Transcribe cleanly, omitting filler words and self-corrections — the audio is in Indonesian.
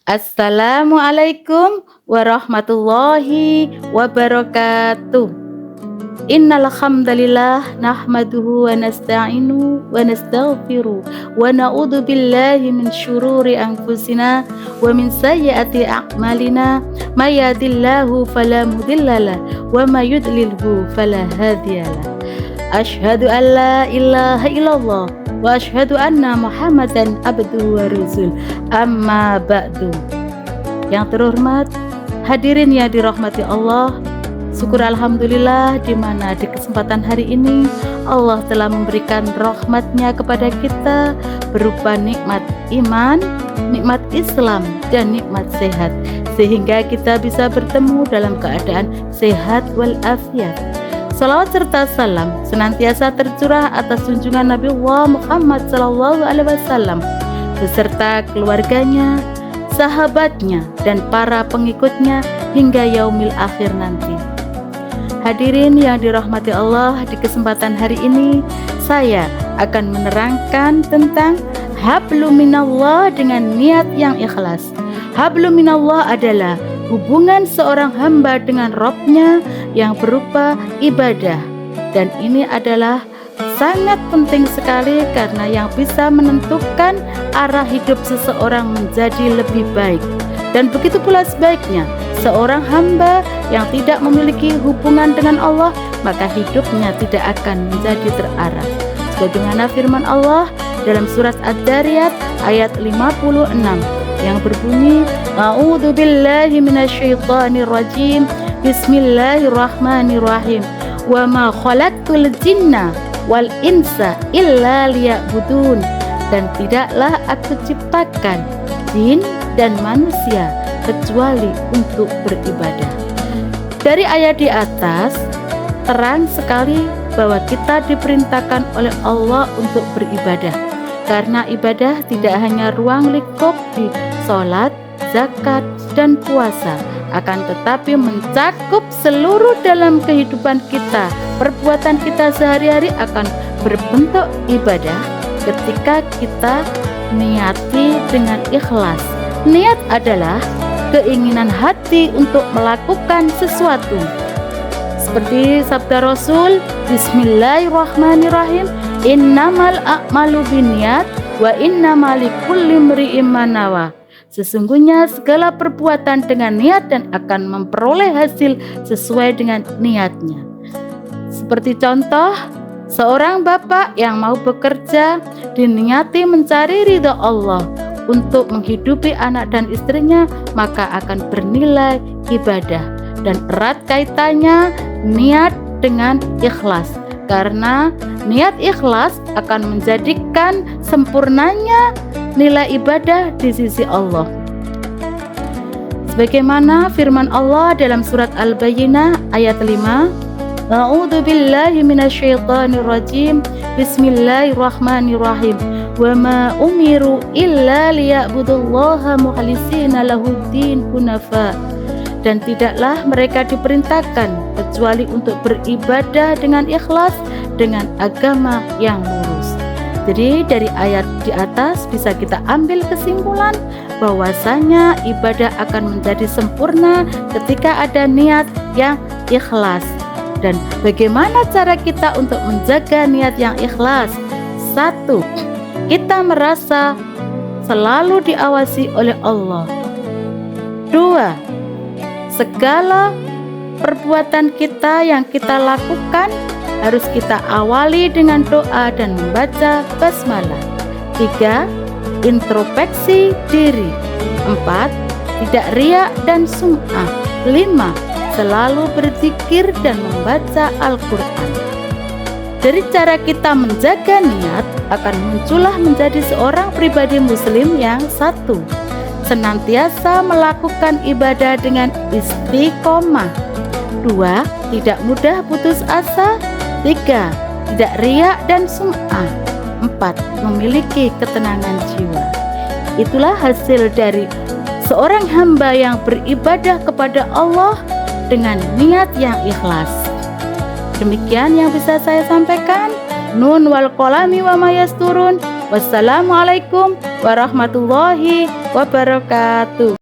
Assalamualaikum warahmatullahi wabarakatuh. Innal hamdalillah nahmaduhu wa nasta'inu wa nastaghfiruh wa na'udzu billahi min syururi anfusina wa min sayyiati a'malina may yahdihillahu fala mudhillalah wa may yudlilhu fala hadiyalah. Asyhadu an la ilaha illallah wa asyhadu anna Muhammadan abduhu wa rasul. Amma ba'du. Yang terhormat hadirin yang dirahmati Allah, syukur alhamdulillah di mana di kesempatan hari ini Allah telah memberikan rahmat-Nya kepada kita berupa nikmat iman, nikmat Islam, dan nikmat sehat, sehingga kita bisa bertemu dalam keadaan sehat walafiat. Salawat serta salam senantiasa tercurah atas junjungan Nabi Muhammad SAW beserta keluarganya, sahabatnya, dan para pengikutnya hingga yaumil akhir nanti. Hadirin yang dirahmati Allah, di kesempatan hari ini saya akan menerangkan tentang hablum minallah dengan niat yang ikhlas. Hablum minallah adalah hubungan seorang hamba dengan Rabb-Nya yang berupa ibadah, dan ini adalah sangat penting sekali karena yang bisa menentukan arah hidup seseorang menjadi lebih baik. Dan begitu pula sebaiknya seorang hamba yang tidak memiliki hubungan dengan Allah, maka hidupnya tidak akan menjadi terarah. Sebagaimana firman Allah dalam surat Ad-Dariyat ayat 56 yang berbunyi, A'udzu billahi minasyaitonir rajim. Bismillahirrahmanirrahim. Wa ma khalaqtul jinna wal insa illa liya'budun. Dan tidaklah aku ciptakan jin dan manusia kecuali untuk beribadah. Dari ayat di atas terang sekali bahwa kita diperintahkan oleh Allah untuk beribadah, karena ibadah tidak hanya ruang lingkup di sholat, zakat, dan puasa, akan tetapi mencakup seluruh dalam kehidupan kita. Perbuatan kita sehari-hari akan berbentuk ibadah ketika kita niati dengan ikhlas. Niat adalah keinginan hati untuk melakukan sesuatu. Seperti sabda Rasul, Bismillahirrahmanirrahim, Innamal a'malu binniyat wa innamal likulli imri'in ma nawa. Sesungguhnya segala perbuatan dengan niat dan akan memperoleh hasil sesuai dengan niatnya. Seperti contoh, seorang bapak yang mau bekerja diniati mencari ridha Allah untuk menghidupi anak dan istrinya, maka akan bernilai ibadah. Dan erat kaitannya niat dengan ikhlas, karena niat ikhlas akan menjadikan sempurnanya nilai ibadah di sisi Allah. Sebagaimana firman Allah dalam surat Al-Bayyinah ayat 5, A'udzu billahi minasyaitonir rajim. Bismillahirrahmanirrahim. Wa ma umiru illa liya'budullaha mukhlishina lahuddin hunafa. Dan tidaklah mereka diperintahkan kecuali untuk beribadah dengan ikhlas, dengan agama yang lurus. Jadi dari ayat di atas bisa kita ambil kesimpulan bahwasanya ibadah akan menjadi sempurna ketika ada niat yang ikhlas. Dan bagaimana cara kita untuk menjaga niat yang ikhlas? 1. Kita merasa selalu diawasi oleh Allah. 2. Segala perbuatan kita yang kita lakukan harus kita awali dengan doa dan membaca basmalah. 3. Introspeksi diri. 4. Tidak riya dan sum'ah. 5. Selalu berzikir dan membaca Al-Quran. Dari cara kita menjaga niat akan muncullah menjadi seorang pribadi muslim yang 1. Senantiasa melakukan ibadah dengan istiqomah. 2. Tidak mudah putus asa. 3. Tidak riya dan sum'ah. 4. Memiliki ketenangan jiwa. Itulah hasil dari seorang hamba yang beribadah kepada Allah dengan niat yang ikhlas. Demikian yang bisa saya sampaikan. Nun wal qalami wa ma yasturun. Wassalamualaikum warahmatullahi wabarakatuh.